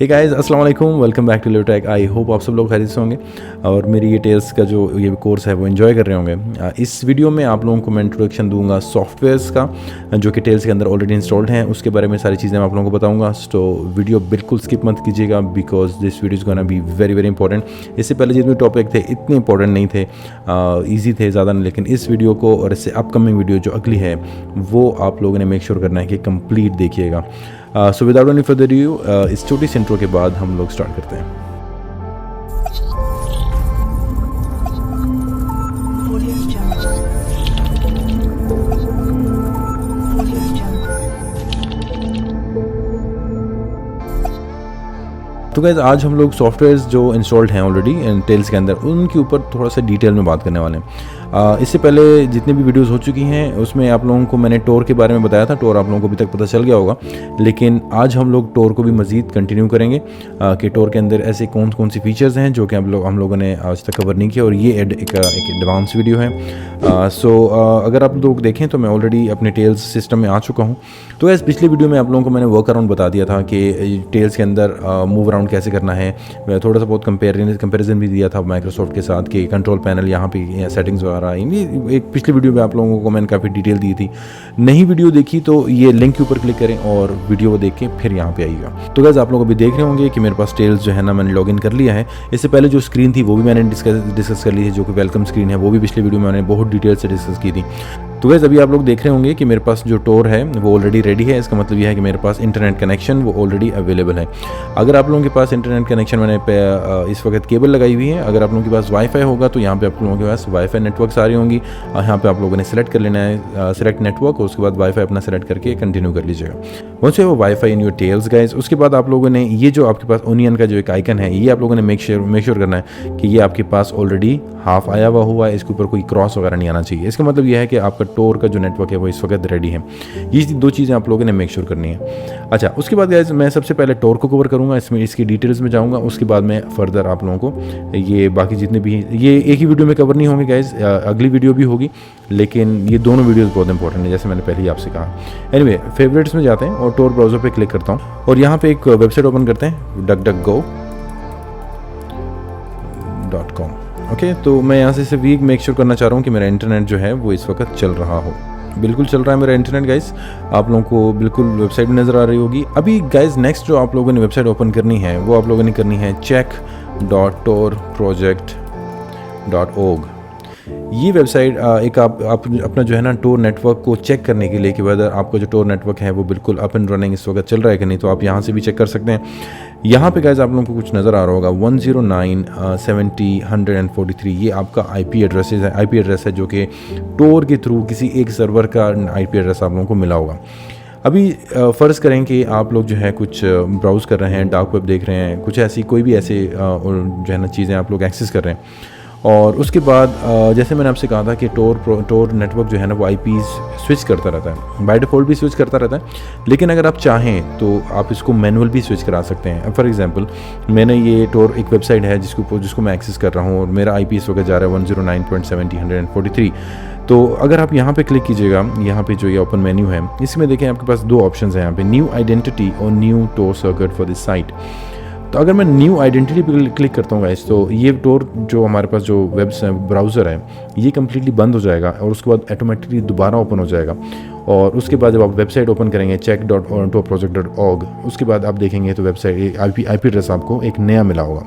हे guys अस्सलाम वालेकुम, welcome back to LivTech. I hope आप सब लोग खैरियत से होंगे और मेरी ये टेल्स का जो ये कोर्स है वो एंजॉय कर रहे होंगे। इस वीडियो में आप लोगों को मैं इंट्रोडक्शन दूंगा सॉफ्टवेयर्स का जो कि टेल्स के अंदर ऑलरेडी इंस्टॉल्ड हैं, उसके बारे में सारी चीज़ें मैं आप लोगों को बताऊंगा। तो वीडियो बिल्कुल स्किप मत कीजिएगा because this video is gonna be very very important. इससे पहले जितने टॉपिक थे इतने इंपॉर्टेंट नहीं थे, ईजी थे ज़्यादा नहीं, लेकिन इस वीडियो को और इससे अपकमिंग वीडियो जो अगली है वो आप लोगों ने मेक श्योर करना है कि कंप्लीट देखिएगा। So without any further due इस छोटी सी इंट्रो के बाद हम लोग स्टार्ट करते हैं। तो गाइस आज हम लोग सॉफ्टवेयर्स जो इंस्टॉल्ड हैं ऑलरेडी टेल्स के अंदर उनके ऊपर थोड़ा सा डिटेल में बात करने वाले हैं। इससे पहले जितनी भी वीडियोस हो चुकी हैं उसमें आप लोगों को मैंने टोर के बारे में बताया था। टोर आप लोगों को अभी तक पता चल गया होगा, लेकिन आज हम लोग टोर को भी मज़ीद कंटिन्यू करेंगे कि टोर के अंदर ऐसे कौन कौन सी फीचर्स हैं जो कि हम लोगों ने आज तक कवर नहीं किया, और ये एक एडवांस वीडियो है। सो अगर आप लोग देखें तो मैं ऑलरेडी अपने टेल्स सिस्टम में आ चुका हूँ। तो इस पिछले वीडियो में आप लोगों को मैंने वर्क अराउंड बता दिया था कि टेल्स के अंदर मूव अराउंड कैसे करना है। थोड़ा सा बहुत कंपेरिजन भी दिया था माइक्रोसॉफ्ट के साथ कि कंट्रोल पैनल यहाँ पे सेटिंग्स वगैरह, एक पिछले वीडियो में आप लोगों को मैंने काफ़ी डिटेल दी थी। नई वीडियो देखी तो ये लिंक के ऊपर क्लिक करें और वीडियो को देख के फिर यहाँ पे आइएगा। तो गाइस आप लोग अभी देख रहे होंगे कि मेरे पास टेल्स जो है ना मैंने लॉगिन कर लिया है। इससे पहले जो स्क्रीन थी वो भी मैंने डिस्कस कर ली थी, जो कि वेलकम स्क्रीन है, वो भी पिछले वीडियो में मैंने बहुत डिटेल से डिस्कस की थी। तो गाइस अभी आप लोग देख रहे होंगे कि मेरे पास जो टोर है वो ऑलरेडी रेडी है। इसका मतलब यह है कि मेरे पास इंटरनेट कनेक्शन वो ऑलरेडी अवेलेबल है। अगर आप लोगों के पास इंटरनेट कनेक्शन मैंने इस वक्त केबल लगाई हुई है, अगर आप लोगों के पास वाईफाई होगा तो यहाँ पे आप लोगों के पास वाईफाई नेटवर्क आ रही होंगी। यहाँ पे आप लोगों ने सेलेक्ट कर लेना है, सेलेक्ट नेटवर्क, और उसके बाद वाईफाई अपना सेलेक्ट करके कंटिन्यू कर लीजिएगा। Once you have wifi in your Tails guys, उसके बाद आप लोगों ने ये जो आपके पास ओनियन का जो एक आइकन है ये आप लोगों ने मेक श्योर करना है कि ये आपके पास ऑलरेडी हाफ आया हुआ है, इसके ऊपर कोई क्रॉस वगैरह नहीं आना चाहिए। इसका मतलब यह है कि आपका टोर का जो नेटवर्क है वो इस वक्त रेडी है। ये दो चीज़ें आप लोगों ने मेक श्योर करनी है। अच्छा, उसके बाद गाइस मैं सबसे पहले टोर को कवर करूँगा, इसमें इसकी डिटेल्स में जाऊँगा। उसके बाद मैं फर्दर आप लोगों को ये बाकी जितने भी ये एक ही वीडियो में कवर नहीं होंगे गाइस, अगली वीडियो भी होगी, लेकिन ये दोनों वीडियोस बहुत इंपॉर्टेंट है जैसे मैंने पहले ही आपसे कहा। एनीवे फेवरेट्स में जाते हैं और टोर ब्राउज़र पे क्लिक करता हूँ और यहाँ पे एक वेबसाइट ओपन करते हैं duckduckgo.com। ओके, तो मैं यहाँ से वीक मेक श्योर करना चाह रहा हूँ कि मेरा इंटरनेट जो है वो इस वक्त चल रहा हो। बिल्कुल चल रहा है मेरा इंटरनेट गाइस, आप लोगों को बिल्कुल वेबसाइट में नज़र आ रही होगी। अभी गाइस नेक्स्ट जो आप लोगों ने वेबसाइट ओपन करनी है वो आप लोगों ने करनी है check.torproject.org। ये वेबसाइट एक आप अपना जो है ना टोर नेटवर्क को चेक करने के लिए कि वेदर आपका जो टोर नेटवर्क है वो बिल्कुल अप एंड रनिंग इस वक्त चल रहा है कि नहीं, तो आप यहाँ से भी चेक कर सकते हैं। यहाँ पे गाइस आप लोगों को कुछ नज़र आ रहा होगा 109.70.143, ये आपका आईपी एड्रेस है जो कि टोर के थ्रू किसी एक सर्वर का आईपी एड्रेस आप लोगों को मिला होगा। अभी फ़र्ज़ करें कि आप लोग जो है कुछ ब्राउज़ कर रहे हैं, डार्क वेब देख रहे हैं, कुछ ऐसी कोई भी ऐसे जो है ना चीज़ें आप लोग एक्सेस कर रहे हैं, और उसके बाद जैसे मैंने आपसे कहा था कि टोर नेटवर्क जो है ना वो आईपीज़ स्विच करता रहता है, बाय डिफ़ॉल्ट भी स्विच करता रहता है, लेकिन अगर आप चाहें तो आप इसको मैनुअल भी स्विच करा सकते हैं। फॉर एग्जांपल मैंने ये टोर एक वेबसाइट है जिसको मैं एक्सेस कर रहा हूँ और मेरा आईपी इस वक्त जा रहा है 109.70.143। तो अगर आप यहाँ पे क्लिक कीजिएगा, यहाँ पे जो ये ओपन मेन्यू है इसमें देखें आपके पास दो ऑप्शंस हैं यहाँ पे, न्यू आइडेंटिटी और new Tor circuit for this site. तो अगर मैं न्यू आइडेंटिटी पे क्लिक करता हूँ गाइस तो ये टोर जो हमारे पास जो ब्राउज़र है ये कम्प्लीटली बंद हो जाएगा और उसके बाद ऑटोमेटिकली दोबारा ओपन हो जाएगा। और उसके बाद जब आप वेबसाइट ओपन करेंगे check.torproject.org, उसके बाद आप देखेंगे तो वेबसाइट आईपी एड्रेस आपको एक नया मिला होगा।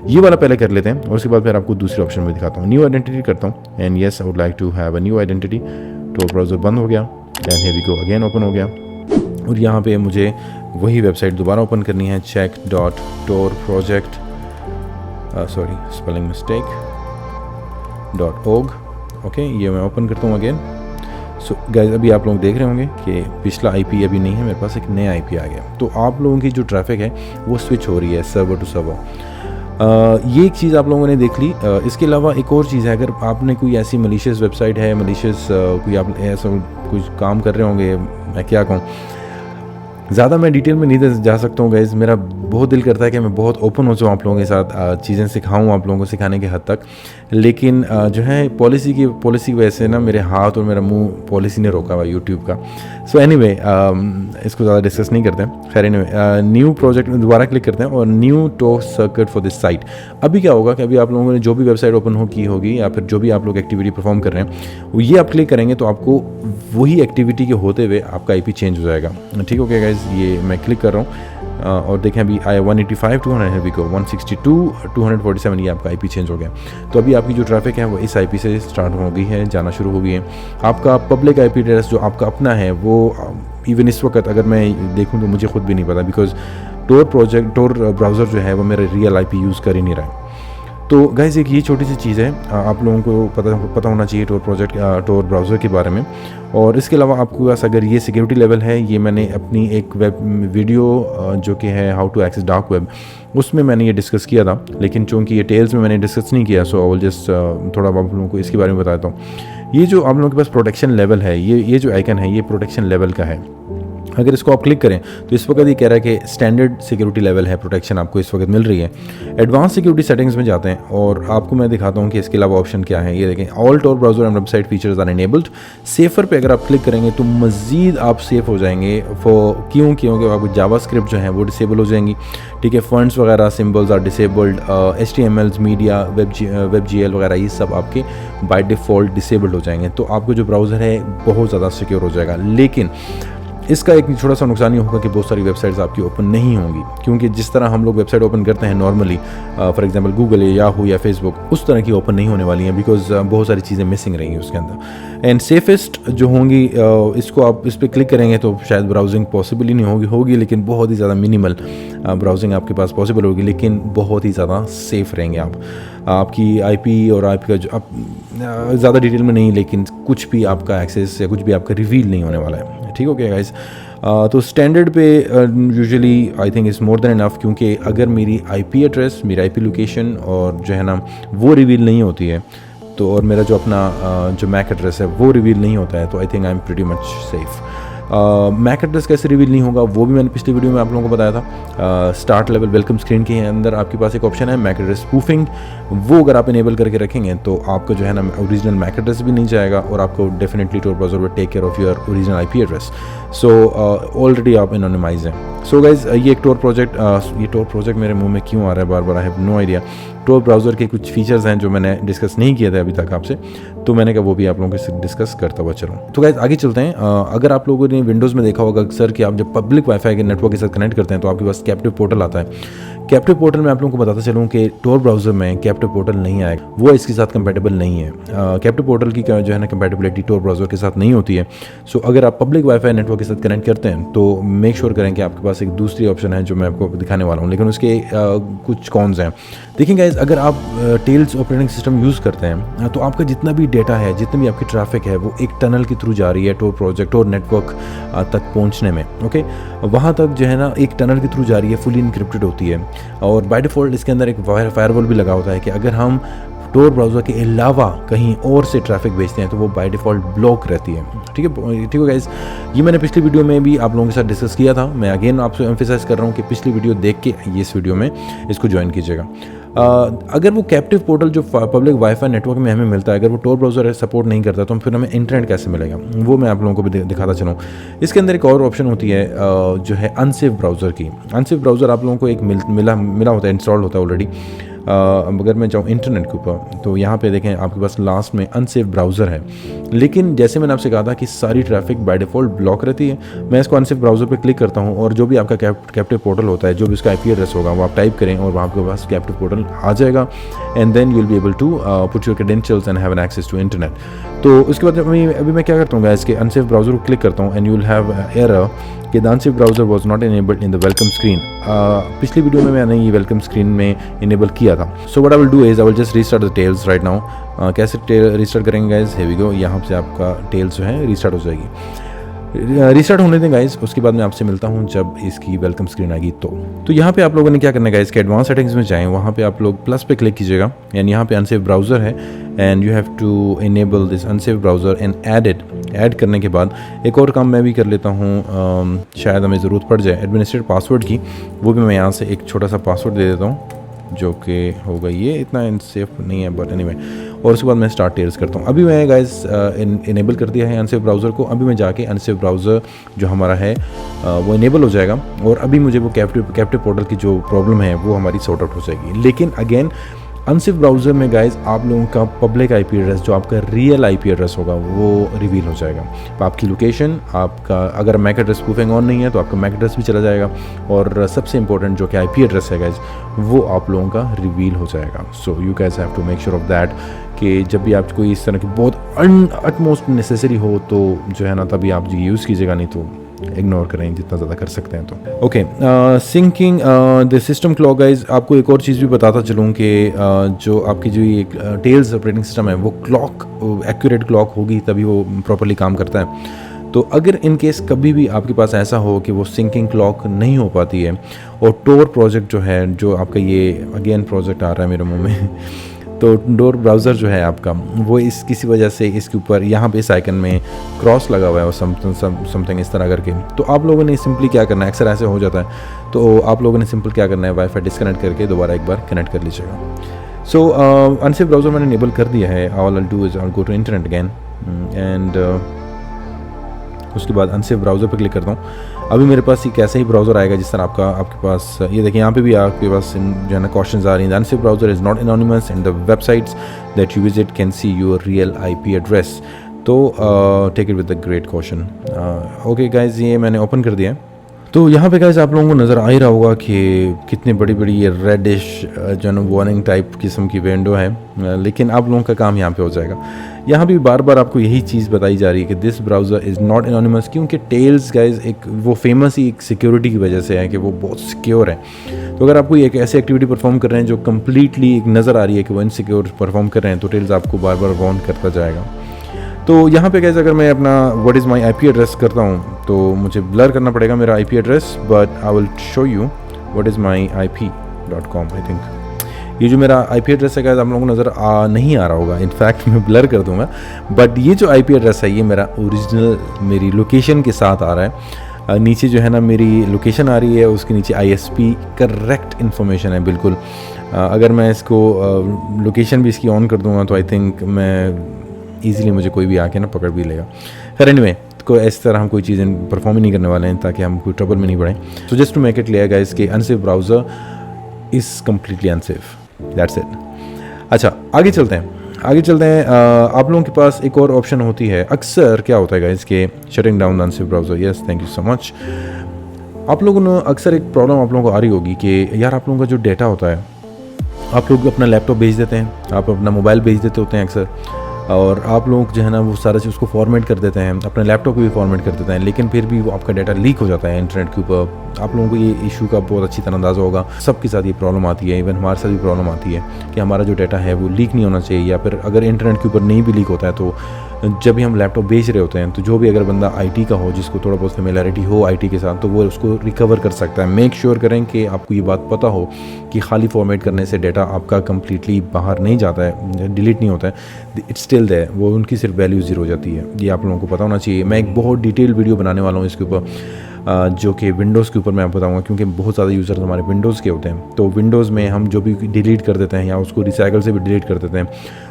ये वाला पहले कर लेते हैं और उसके बाद फिर आपको दूसरे ऑप्शन में दिखाता हूँ। न्यू आइडेंटिटी करता हूँ and yes I would like to have a new identity. Tor browser बंद हो गया and here we go again open हो गया, और यहाँ पे मुझे वही वेबसाइट दोबारा ओपन करनी है check.torproject .org। ओके, ये मैं ओपन करता हूँ अगेन। सो गाइस अभी आप लोग देख रहे होंगे कि पिछला आईपी अभी नहीं है, मेरे पास एक नया आईपी आ गया। तो आप लोगों की जो ट्रैफिक है वो स्विच हो रही है सर्वर टू सर्वर। ये एक चीज़ आप लोगों ने देख ली। इसके अलावा एक और चीज़ है, अगर आपने कोई ऐसी मलिशियस वेबसाइट है, मलिशियस कोई आप ऐसा कुछ काम कर रहे होंगे, मैं क्या कहूँ, ज़्यादा मैं डिटेल में नहीं जा सकता हूँ गाइस, मेरा बहुत दिल करता है कि मैं बहुत ओपन हो जाऊँ आप लोगों के साथ, चीज़ें सिखाऊँ आप लोगों को सिखाने के हद तक, लेकिन जो है पॉलिसी की वजह से ना मेरे हाथ और मेरा मुंह पॉलिसी ने रोका हुआ यूट्यूब का। सो एनीवे इसको ज़्यादा डिस्कस नहीं करते हैं। खैर एनीवे न्यू प्रोजेक्ट में दोबारा क्लिक करते हैं और new talk circuit for this site. अभी क्या होगा कि अभी आप लोगों ने जो भी वेबसाइट ओपन की होगी या फिर जो भी आप लोग एक्टिविटी परफॉर्म कर रहे हैं, वो ये आप क्लिक करेंगे तो आपको वही एक्टिविटी के होते हुए आपका IP चेंज हो जाएगा। ठीक हो गया गाइज, ये मैं क्लिक कर रहा हूँ और देखें अभी आया 185 200 भी को 162 247 ये आपका IP चेंज हो गया। तो अभी आपकी जो ट्रैफिक है वो इस IP से स्टार्ट हो गई है, जाना शुरू हो गई है। आपका पब्लिक IP एड्रेस जो आपका अपना है वो इवन इस वक्त अगर मैं देखूं तो मुझे खुद भी नहीं पता, बिकॉज टोर ब्राउज़र जो है वो मेरा रियल IP यूज़ कर ही नहीं रहा है। तो गाइज़ एक ये छोटी सी चीज़ है, आप लोगों को पता होना चाहिए टोर ब्राउज़र के बारे में। और इसके अलावा आपके पास अगर ये सिक्योरिटी लेवल है, ये मैंने अपनी एक वीडियो जो कि है how to access dark web, उसमें मैंने ये डिस्कस किया था, लेकिन चूँकि ये टेल्स में मैंने डिस्कस नहीं किया, सो आई विल जस्ट थोड़ा आप लोगों को इसके बारे में बताता हूँ। ये जो आप लोगों के पास प्रोटेक्शन लेवल है, ये जो आइकन है ये प्रोटेक्शन लेवल का है। अगर इसको आप क्लिक करें तो इस वक्त ये कह रहा है कि स्टैंडर्ड सिक्योरिटी लेवल है, प्रोटेक्शन आपको इस वक्त मिल रही है। एडवांस सिक्योरिटी सेटिंग्स में जाते हैं और आपको मैं दिखाता हूँ कि इसके अलावा ऑप्शन क्या है। ये देखें, all Tor browser and website features are enabled. Safer पे अगर आप क्लिक करेंगे तो मज़ीद आप सेफ हो जाएंगे। क्योंकि आपको जावास्क्रिप्ट जो है वो डिसेबल हो जाएंगी। ठीक है, फंड्स वगैरह symbols are disabled, HTML media WebGL वगैरह ये सब आपके बाय डिफ़ॉल्ट डिसेबल्ड हो जाएंगे। तो आपको जो ब्राउज़र है बहुत ज़्यादा सिक्योर हो जाएगा। लेकिन इसका एक छोटा सा नुकसान ये होगा कि बहुत सारी वेबसाइट्स आपकी ओपन नहीं होंगी, क्योंकि जिस तरह हम लोग वेबसाइट ओपन करते हैं नॉर्मली, फॉर एग्जांपल गूगल या याहू या फेसबुक, उस तरह की ओपन नहीं होने वाली हैं, बिकॉज बहुत सारी चीज़ें मिसिंग रहेंगी उसके अंदर। एंड सेफेस्ट जो होंगी, इसको आप इस पर क्लिक करेंगे तो शायद ब्राउजिंग पॉसिबल ही नहीं होगी, लेकिन बहुत ही ज़्यादा मिनिमल ब्राउजिंग आपके पास पॉसिबल होगी, लेकिन बहुत ही ज़्यादा सेफ़ रहेंगे आप। आपकी IP और IP का जो आप ज़्यादा डिटेल में नहीं, लेकिन कुछ भी आपका एक्सेस या कुछ भी आपका रिवील नहीं होने वाला है। ठीक हो गया गाइस। तो स्टैंडर्ड पे usually I think is more than enough, क्योंकि अगर मेरी IP एड्रेस, मेरी IP लोकेशन और जो है ना वो रिवील नहीं होती है, तो और मेरा जो अपना जो मैक एड्रेस है वो रिवील नहीं होता है, तो I think I am pretty much safe. MAC address कैसे रिवील नहीं होगा वो भी मैंने पिछली वीडियो में आप लोगों को बताया था। स्टार्ट लेवल वेलकम स्क्रीन के अंदर आपके पास एक ऑप्शन है मैक एड्रेस स्पूफिंग, वो अगर आप इनेबल करके रखेंगे तो आपको जो है ना ओरिजिनल मैक एड्रेस भी नहीं जाएगा और आपको definitely Tor browser will take care of your original IP address. So already आप एनोनिमाइज हैं। सो गाइज ये एक टोर प्रोजेक्ट मेरे मुंह में क्यों आ रहा है बार बार, I have no idea. Tor browser के कुछ फीचर्स हैं जो मैंने डिस्कस नहीं किए थे अभी तक आपसे, तो मैंने कहा वो भी आप लोगों के साथ डिस्कस करता हुआ चलूँ। तो गाइज आगे चलते हैं। अगर आप लोगों ने विंडोज़ में देखा होगा अक्सर कि आप जब पब्लिक वाईफाई के नेटवर्क के साथ कनेक्ट करते हैं तो आपके पास कैप्टिव पोर्टल आता है। कैप्टिव पोर्टल में आप लोगों को बताता चलूँ कि टोर ब्राउज़र में कैप्टिव पोर्टल नहीं आएगा, वो इसके साथ कंपैटिबल नहीं है। कैप्टिव पोर्टल की जो है ना कंपैटिबिलिटी टोर ब्राउज़र के साथ नहीं होती है। सो अगर आप पब्लिक वाईफाई नेटवर्क के साथ कनेक्ट करते हैं तो मेक श्योर करें कि आपके पास एक दूसरी ऑप्शन है जो मैं आपको दिखाने वाला हूँ, लेकिन उसके कुछ कॉन्स हैं। देखिए गाइस, अगर आप टेल्स ऑपरेटिंग सिस्टम यूज़ करते हैं तो आपका जितना भी डेटा है, जितनी भी आपकी ट्रैफिक है, वो एक टनल के थ्रू जा रही है टोर नेटवर्क तक पहुँचने में। ओके, वहाँ तक जो है ना एक टनल के थ्रू जा रही है, फुली इनक्रिप्टेड होती है और बाय डिफ़ॉल्ट इसके अंदर एक फायरवॉल भी लगा होता है कि अगर हम टोर ब्राउज़र के अलावा कहीं और से ट्रैफिक भेजते हैं तो वो बाय डिफ़ॉल्ट ब्लॉक रहती है। ठीक है गाइस, ये मैंने पिछली वीडियो में भी आप लोगों के साथ डिस्कस किया था। मैं अगेन आपसे एम्फेसाइज कर रहा हूँ कि पिछली वीडियो देख के ये इस वीडियो में इसको ज्वाइन कीजिएगा। अगर वो कैप्टिव पोर्टल जो पब्लिक वाईफाई नेटवर्क में हमें मिलता है, अगर वो टोर ब्राउज़र सपोर्ट नहीं करता तो फिर हमें इंटरनेट कैसे मिलेगा, वो मैं आप लोगों को भी दिखाता चलूँ। इसके अंदर एक और ऑप्शन होती है जो है अनसेफ ब्राउज़र की। अनसेफ ब्राउज़र आप लोगों को एक मिला होता है, इंस्टॉल होता है ऑलरेडी। अगर मैं जाऊँ इंटरनेट के ऊपर तो यहाँ पे देखें आपके पास लास्ट में अनसेफ ब्राउज़र है, लेकिन जैसे मैंने आपसे कहा था कि सारी ट्रैफिक बाय डिफ़ॉल्ट ब्लॉक रहती है। मैं इसको अनसेफ ब्राउज़र पे क्लिक करता हूँ और जो भी आपका कैप्टिव पोर्टल होता है, जो भी उसका IP एड्रेस होगा वो आप टाइप करें और वहाँ आपके पास कैप्टिव पोर्टल आ जाएगा and then you will be able to put your credentials and have an access to internet. तो उसके बाद अभी मैं क्या करता हूँ गाइस, के अनसेफ ब्राउज़र को क्लिक करता हूँ and you will have error कि the unsafe browser was not enabled in the welcome screen. पिछली वीडियो में मैंने ये वेलकम स्क्रीन में इनेबल किया था। So what I will do is I will just restart the Tails right now. कैसे restart करेंगे गाइस, हियर वी गो। यहाँ से आपका टेल्स जो है रीस्टार्ट हो जाएगी। रीस्टार्ट होने दें गाइस, उसके बाद मैं आपसे मिलता हूँ जब इसकी वेलकम स्क्रीन आएगी। तो यहाँ पे आप लोगों ने क्या करना है गाइस, के एडवांस सेटिंग्स में जाएं, वहाँ पे आप लोग प्लस पे क्लिक कीजिएगा एंड यहाँ पे अनसेफ ब्राउज़र है and you have to enable this unsafe browser and add it add करने के बाद एक और काम मैं भी कर लेता हूँ, शायद हमें ज़रूरत पड़ जाए एडमिनिस्ट्रेट पासवर्ड की, वो भी मैं यहाँ से एक छोटा सा पासवर्ड दे देता हूँ जो कि होगा ये, इतना सेफ नहीं है बट एनीवे। और उसके बाद मैं स्टार्ट टेल्स करता हूँ। अभी मैं गाइस इनेबल कर दिया है अनसेफ ब्राउज़र को। अभी मैं जाके अनसेफ ब्राउज़र जो हमारा है वो इनेबल हो जाएगा और अभी मुझे वो कैप्टिव पोर्टल की जो प्रॉब्लम है वो हमारी सॉर्ट आउट हो जाएगी। लेकिन अगेन अनसेफ ब्राउज़र में गाइस आप लोगों का पब्लिक आईपी एड्रेस जो आपका रियल आईपी एड्रेस होगा वो रिवील हो जाएगा। तो आपकी लोकेशन, आपका अगर मैक एड्रेस प्रूफिंग ऑन नहीं है तो आपका मैक एड्रेस भी चला जाएगा और सबसे इंपॉर्टेंट जो कि आईपी एड्रेस है गाइस वो आप लोगों का रिवील हो जाएगा। So you guys have to make sure of that कि जब भी आप कोई इस तरह की बहुत अटमोस्ट नेसेसरी हो तो जो है ना तभी आप यूज़ कीजिएगा, नहीं तो इग्नोर करें जितना ज़्यादा कर सकते हैं। तो okay, syncing the system clock guys, आपको एक और चीज़ भी बताता चलूँ कि जो आपकी जो ये टेल्स ऑपरेटिंग सिस्टम है वो क्लॉक एक्यूरेट क्लॉक होगी तभी वो प्रॉपरली काम करता है। तो अगर इन केस कभी भी आपके पास ऐसा हो कि वो सिंकिंग क्लॉक नहीं हो पाती है और टोर प्रोजेक्ट जो है, जो आपका ये अगेन प्रोजेक्ट आ रहा है मेरे मुंह में तो डोर ब्राउज़र जो है आपका वो इस किसी वजह से इसके ऊपर यहाँ पे इस आइकन में क्रॉस लगा हुआ है और समथिंग इस तरह करके, तो आप लोगों ने सिंपली क्या करना है, अक्सर ऐसे हो जाता है, तो आप लोगों ने सिंपल क्या करना है, वाईफाई डिस्कनेक्ट करके दोबारा एक बार कनेक्ट कर लीजिएगा। सो अनसेफ ब्राउज़र मैंने इनेबल कर दिया है। All I do is I go to internet again and उसके बाद अनसेफ ब्राउज़र पर क्लिक करता हूँ। अभी मेरे पास एक ऐसा ही ब्राउज़र आएगा जिस तरह आपके पास ये देखिए यहाँ पे भी आपके पास जो है ना क्वेश्चंस आ रही हैं। Unsafe browser is not anonymous and the websites that you visit can see your real IP address. तो take it with the great question. Okay guys, ये मैंने ओपन कर दिया है। तो यहाँ पे गाइस आप लोगों को नज़र आ ही रहा होगा कि कितनी बड़ी बड़ी ये रेडिश जो है ना वार्निंग टाइप किस्म की विंडो है, लेकिन आप लोगों का काम यहाँ पे हो जाएगा। यहाँ भी बार बार आपको यही चीज़ बताई जा रही है कि this browser is not anonymous, क्योंकि टेल्स गाइस एक वो फेमस ही एक सिक्योरिटी की वजह से है कि वो बहुत सिक्योर है। तो अगर आप कोई एक ऐसी एक्टिविटी परफॉर्म कर रहे हैं जो कम्प्लीटली एक नज़र आ रही है कि वो इनसिक्योर परफॉर्म कर रहे हैं, तो टेल्स आपको बार बार वार्न करता जाएगा। तो यहाँ पे गाइस अगर मैं अपना what is my IP address करता हूँ तो मुझे ब्लर करना पड़ेगा मेरा IP address, but I will show you what is my ip.com। I think ये जो मेरा आईपी एड्रेस है गाइस आप लोगों को नज़र नहीं आ रहा होगा, इनफैक्ट मैं ब्लर कर दूंगा, बट ये जो आईपी एड्रेस है ये मेरा ओरिजिनल मेरी लोकेशन के साथ आ रहा है। नीचे जो है ना मेरी लोकेशन आ रही है, उसके नीचे ISP करेक्ट इन्फॉर्मेशन है बिल्कुल। अगर मैं इसको लोकेशन भी इसकी ऑन कर दूंगा तो आई थिंक मैं ईजिली मुझे कोई भी आके ना पकड़ भी लेगा। खैर एनीवे, को इस तरह हम कोई चीज़ें परफॉर्म ही नहीं करने वाले हैं ताकि हम कोई ट्रबल में नहीं पड़ें। So just to make it clear guys कि unsafe browser is completely unsafe, that's it. अच्छा आगे चलते हैं। आप लोगों के पास एक और ऑप्शन होती है। अक्सर क्या होता है गाइस कि shutting down unsafe browser, yes thank you so much. आप लोगों ने अक्सर एक प्रॉब्लम आप लोगों को आ रही होगी कि यार आप लोगों का जो डेटा होता है आप लोग अपना लैपटॉप भेज देते हैं, आप अपना मोबाइल भेज देते होते हैं अक्सर, और आप लोग जो है ना वो सारा चीज़ उसको फॉर्मेट कर देते हैं, अपने लैपटॉप को भी फॉर्मेट कर देते हैं, लेकिन फिर भी वो आपका डाटा लीक हो जाता है इंटरनेट के ऊपर। आप लोगों को ये इशू का बहुत अच्छी तरह अंदाज़ा होगा, सबके साथ ये प्रॉब्लम आती है, इवन हमारे साथ भी प्रॉब्लम आती है कि हमारा जो डाटा है वो लीक नहीं होना चाहिए, या फिर अगर इंटरनेट के ऊपर नहीं भी लीक होता है तो जब भी हम लैपटॉप बेच रहे होते हैं तो जो भी अगर बंदा IT का हो, जिसको थोड़ा बहुत फेमिलियरिटी हो IT के साथ, तो वो उसको रिकवर कर सकता है। मेक श्योर करें कि आपको ये बात पता हो कि खाली फॉर्मेट करने से डाटा आपका कम्प्लीटली बाहर नहीं जाता है, डिलीट नहीं होता है, इट्स स्टिल देयर, वो उनकी सिर्फ वैल्यू ज़ीरो हो जाती है। ये आप लोगों को पता होना चाहिए। मैं एक बहुत डिटेल वीडियो बनाने वाला हूँ इसके ऊपर, जो कि विंडोज़ के ऊपर मैं आपको बताऊंगा, क्योंकि बहुत ज़्यादा यूज़र्स हमारे विंडोज़ के होते हैं। तो विंडोज़ में हम जो भी डिलीट कर देते हैं या उसको रिसाइकल से भी डिलीट कर देते हैं,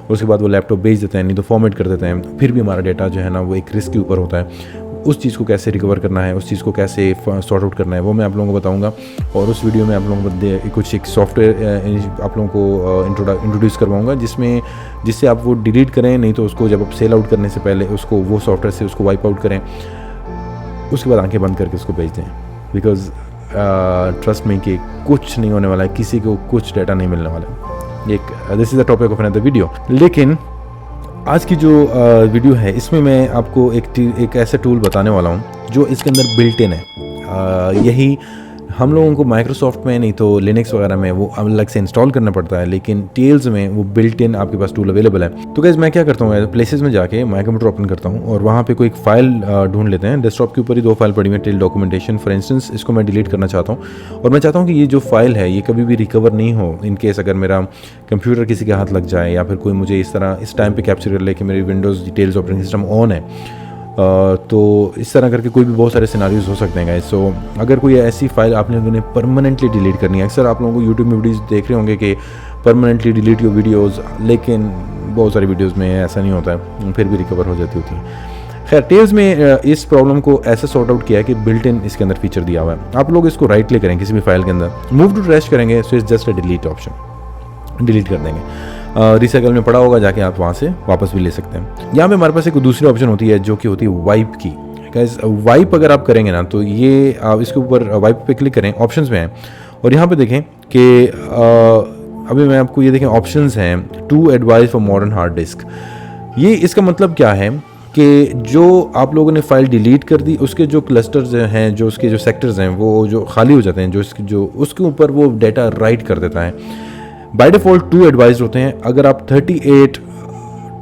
उसके बाद वो लैपटॉप बेच देते हैं, नहीं तो फॉर्मेट कर देते हैं, फिर भी हमारा डाटा जो है ना वो एक रिस्क के ऊपर होता है। उस चीज़ को कैसे रिकवर करना है, उस चीज़ को कैसे सॉर्ट आउट करना है, वो मैं आप लोगों को बताऊंगा। और उस वीडियो में आप लोगों को कुछ एक सॉफ्टवेयर आप लोगों को इंट्रोड्यूस करवाऊंगा जिससे आप वो डिलीट करें, नहीं तो उसको जब आप सेल आउट करने से पहले उसको वो सॉफ्टवेयर से उसको वाइप आउट करें, उसके बाद आंखें बंद करके उसको भेज दें। बिकॉज ट्रस्ट में कि कुछ नहीं होने वाला है, किसी को कुछ डाटा नहीं मिलने वाला है। एक this is the topic of another video. लेकिन आज की जो वीडियो है इसमें मैं आपको एक ऐसा टूल बताने वाला हूँ जो इसके अंदर बिल्ट इन है। यही हम लोगों को माइक्रोसॉफ्ट में नहीं तो लिनक्स वगैरह में वो अलग से इंस्टॉल करना पड़ता है, लेकिन टेल्स में वो बिल्ट इन आपके पास टूल अवेलेबल है। तो गाइस मैं क्या करता हूँ, प्लेसेस में जाके माई कंप्यूटर ओपन करता हूँ और वहाँ पे कोई एक फाइल ढूंढ लेते हैं। डेस्कटॉप के ऊपर ही 2 फाइल पड़ी हुई है, टेल डॉक्यूमेंटेशन फॉर इंस्टेंस, इसको मैं डिलीट करना चाहता हूँ और मैं चाहता हूँ कि ये जो फाइल है ये कभी भी रिकवर नहीं हो। इन केस अगर मेरा कंप्यूटर किसी के हाथ लग जाए या फिर कोई मुझे इस तरह इस टाइम पर कैप्चर कर ले कि मेरी Windows details operating system on है, तो इस तरह करके कोई भी बहुत सारे सिनारियोज हो सकते हैं गाइस। सो अगर कोई ऐसी फाइल आप लोगों ने परमानेंटली डिलीट करनी है, अक्सर आप लोगों को यूट्यूब में वीडियोज़ देख रहे होंगे कि परमानेंटली डिलीट योर वीडियोज़, लेकिन बहुत सारी वीडियोज़ में ऐसा नहीं होता है, फिर भी रिकवर हो जाती होती है। खैर टेल्स में इस प्रॉब्लम को ऐसा सॉर्ट आउट किया है कि बिल्ट इन इसके अंदर फीचर दिया हुआ है। आप लोग इसको राइट क्लिक करेंगे किसी भी फाइल के अंदर, मूव टू ट्रैश करेंगे, so it's just a delete option, delete कर देंगे। रिसाइकल में पड़ा होगा, जाके आप वहाँ से वापस भी ले सकते हैं। यहाँ पे हमारे पास एक दूसरी ऑप्शन होती है जो कि होती है वाइप की। गाइस वाइप अगर आप करेंगे ना, तो ये आप इसके ऊपर वाइप पे क्लिक करें, ऑप्शंस में हैं और यहाँ पे देखें कि अभी मैं आपको ये देखें ऑप्शंस हैं, to advice for modern hard disk. ये इसका मतलब क्या है कि जो आप लोगों ने फाइल डिलीट कर दी, उसके जो क्लस्टर्स हैं, जो उसके जो सेक्टर्स हैं, वो जो खाली हो जाते हैं, जो उसके ऊपर वो डाटा राइट कर देता है। बाय डिफ़ॉल्ट 2 एडवाइस होते हैं। अगर आप 38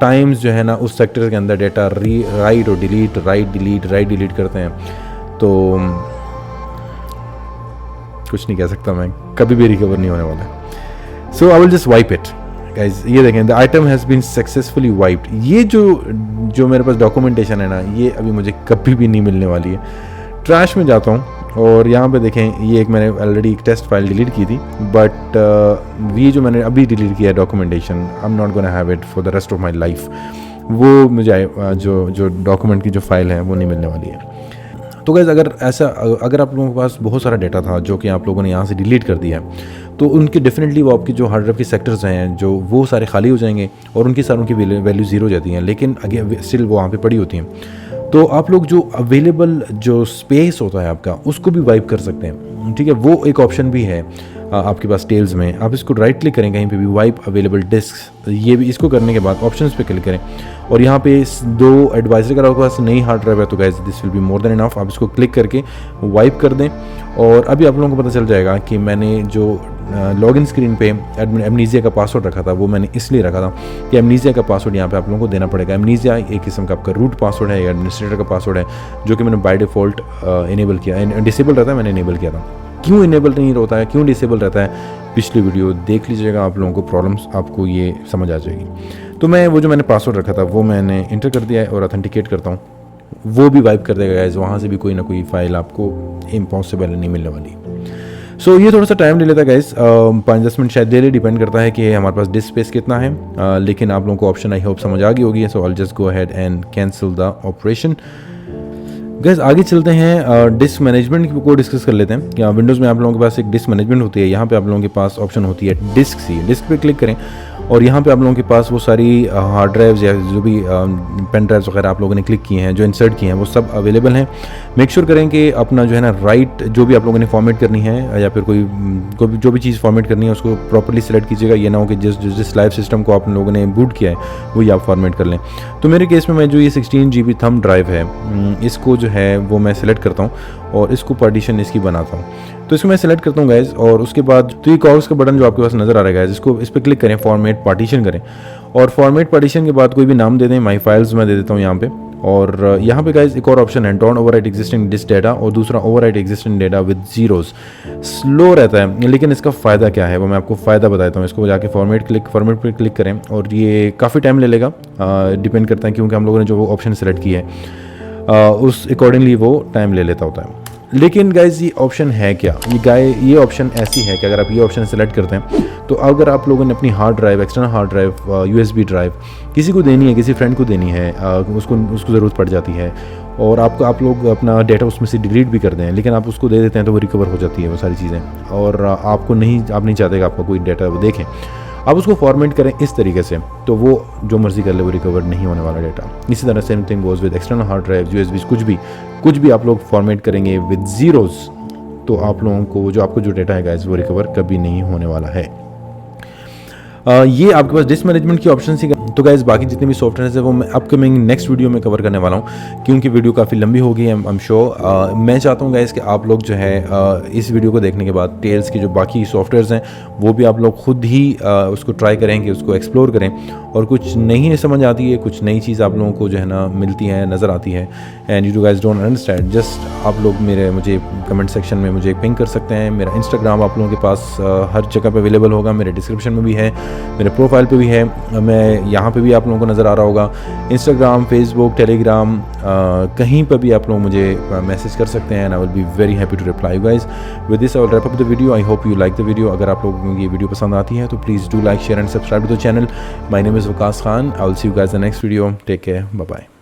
टाइम्स जो है ना उस सेक्टर के अंदर डाटा राइट और डिलीट, राइट डिलीट करते हैं, तो कुछ नहीं कह सकता मैं, कभी भी रिकवर नहीं होने वाला। So I will just wipe it guys. ये देखें, the item has been successfully wiped. ये जो मेरे पास डॉक्यूमेंटेशन है ना, ये अभी मुझे कभी भी नहीं मिलने वाली है। ट्रैश में जाता हूँ और यहाँ पे देखें, ये एक मैंने ऑलरेडी एक टेस्ट फाइल डिलीट की थी, बट ये जो मैंने अभी डिलीट किया है documentation, I am not gonna have it for the rest of my life. वो मुझे जो डॉक्यूमेंट की जो फाइल है वो नहीं मिलने वाली है। तो गाइस अगर आप लोगों के पास बहुत सारा डाटा था जो कि आप लोगों ने यहाँ से डिलीट कर दिया है, तो उनके डेफिनेटली वो आपकी जो हार्ड ड्राइव के सेक्टर्स हैं जो वो सारे खाली हो जाएंगे और उनकी वैल्यू ज़ीरो हो जाती हैं, लेकिन अगेन स्टिल वो वहाँ पे पड़ी होती हैं। तो आप लोग जो अवेलेबल जो स्पेस होता है आपका, उसको भी वाइप कर सकते हैं, ठीक है। वो एक ऑप्शन भी है आपके पास टेल्स में। आप इसको राइट क्लिक करें कहीं पे भी, वाइप अवेलेबल डिस्क, ये भी इसको करने के बाद ऑप्शंस पे क्लिक करें और यहाँ पे 2 एडवाइजर अगर आपके पास नई हार्ड ड्राइव है तो guys this will be more than enough. आप इसको क्लिक करके वाइप कर दें और अभी आप लोगों को पता चल जाएगा कि मैंने जो लॉगिन स्क्रीन पे एमनीजिया का पासवर्ड रखा था, वो मैंने इसलिए रखा था कि एमनीजिया का पासवर्ड यहाँ पे आप लोगों को देना पड़ेगा। एमनीजिया एक किस्म का आपका रूट पासवर्ड है या एडमिनिस्ट्रेटर का पासवर्ड है, जो कि मैंने बाय डिफ़ॉल्ट इनेबल किया, डिसेबल रहता है, मैंने इनेबल किया था। क्यों इनेबल नहीं होता है, क्यों डिसेबल रहता है, पिछली वीडियो देख लीजिएगा, आप लोगों को प्रॉब्लम्स आपको ये समझ आ जाएगी। तो मैं वो जो मैंने पासवर्ड रखा था वो मैंने इंटर कर दिया है और ऑथेंटिकेट करता हूँ, वो भी वाइप कर देगा गाइस। वहाँ से भी कोई ना कोई फाइल आपको इम्पॉसिबल नहीं मिलने वाली। सो ये थोड़ा सा टाइम ले लेता है गाइस, 5-10 मिनट शायद ले ले, डिपेंड करता है कि हमारे पास डिस्क स्पेस कितना है, लेकिन आप लोगों को ऑप्शन आई होप समझ आ गई होगी। So I just go ahead and cancel the operation. Guys आगे चलते हैं, डिस्क मैनेजमेंट को डिस्कस कर लेते हैं। या विंडोज़ में आप लोगों के पास एक डिस्क मैनेजमेंट होती है, यहाँ पे आप लोगों के पास ऑप्शन होती है डिस्क सी। डिस्क पे क्लिक करें और यहाँ पे आप लोगों के पास वो सारी हार्ड ड्राइव्स या जो भी पेन ड्राइव्स वगैरह आप लोगों ने क्लिक किए हैं, जो इंसर्ट किए हैं, वो सब अवेलेबल हैं। मेक श्योर करें कि अपना जो है ना राइट जो भी आप लोगों ने फॉर्मेट करनी है या फिर कोई जो भी चीज़ फॉर्मेट करनी है उसको प्रॉपर्ली सेलेक्ट कीजिएगा। ये ना हो कि जिस लाइव सिस्टम को आप लोगों ने बूट किया है वही आप फॉर्मेट कर लें। तो मेरे केस में मैं जो ये 16 GB थंब ड्राइव है, इसको जो है वो मैं सेलेक्ट करता हूँ और इसको पार्टीशन इसकी बनाता हूँ। तो इसको मैं सेलेक्ट करता हूँ गाइज, और उसके बाद तो ये कॉर्स का बटन जो आपके पास नज़र आ रहा है गाइज, इसको इस पर क्लिक करें, फॉर्मेट पार्टीशन करें और फॉर्मेट पार्टीशन के बाद कोई भी नाम दे दें। माई फाइल्स मैं दे देता हूँ यहाँ पे। और यहाँ पे गाइज एक और ऑप्शन है, don't overwrite existing disk data, और दूसरा overwrite existing data with zeros. Slow रहता है लेकिन इसका फ़ायदा क्या है वो मैं आपको फ़ायदा बताता हूँ। इसको जाके फॉर्मेट पर क्लिक करें और ये काफ़ी टाइम ले लेगा, डिपेंड करता है क्योंकि हम लोगों ने जो वो ऑप्शन सेलेक्ट किया है उस अकॉर्डिंगली वो टाइम ले लेता होता है। लेकिन गाइज ये ऑप्शन है क्या, ये ऑप्शन ऐसी है कि अगर आप ये ऑप्शन सेलेक्ट करते हैं तो अगर आप लोगों ने अपनी hard drive, external hard drive, USB drive किसी को देनी है, किसी फ्रेंड को देनी है, उसको ज़रूरत पड़ जाती है और आप लोग अपना डेटा उसमें से डिलीट भी कर दें, लेकिन आप उसको दे देते हैं तो वो रिकवर हो जाती है वो सारी चीज़ें, और आप नहीं चाहते कि आपका कोई डेटा वो देखें। आप उसको फॉर्मेट करें इस तरीके से तो वो जो मर्जी कर ले वो रिकवर नहीं होने वाला डेटा। इसी तरह same thing goes with external hard drive, USB, कुछ भी आप लोग फॉर्मेट करेंगे विद जीरोज़ तो आप लोगों को जो आपको जो डेटा है गाइस वो रिकवर कभी नहीं होने वाला है। ये आपके पास डिस्क मैनेजमेंट की ऑप्शन थी। तो गाइस बाकी जितने भी सॉफ्टवेयर है वो मैं अपकमिंग नेक्स्ट वीडियो में कवर करने वाला हूँ, क्योंकि वीडियो काफ़ी लंबी हो गई है। आई एम श्योर मैं चाहता हूँ गाइस कि आप लोग जो है इस वीडियो को देखने के बाद टेल्स की जो बाकी सॉफ्टवेयर्स हैं वो भी आप लोग खुद ही उसको ट्राई करें, कि उसको एक्सप्लोर करें और कुछ नहीं समझ आती है, कुछ नई चीज़ आप लोगों को जो है ना मिलती है, नज़र आती है, and you guys don't understand, just आप लोग मुझे कमेंट सेक्शन में मुझे पिंग कर सकते हैं। मेरा इंस्टाग्राम आप लोगों के पास हर जगह पे अवेलेबल होगा, मेरे डिस्क्रिप्शन में भी है, मेरे प्रोफाइल पे भी है, मैं यहाँ पे भी आप लोगों को नज़र आ रहा होगा। इंस्टाग्राम, फेसबुक, टेलीग्राम, कहीं पर भी आप लोग मुझे मैसेज कर सकते हैं, and I will be very happy to reply you guys. With this I will wrap up the video. I hope you like the video. अगर आप लोगों को ये वीडियो पसंद आती है तो please do like, share and subscribe to the channel. My name is Waqas Khan. I will see you guys in the next video. Take care, bye bye.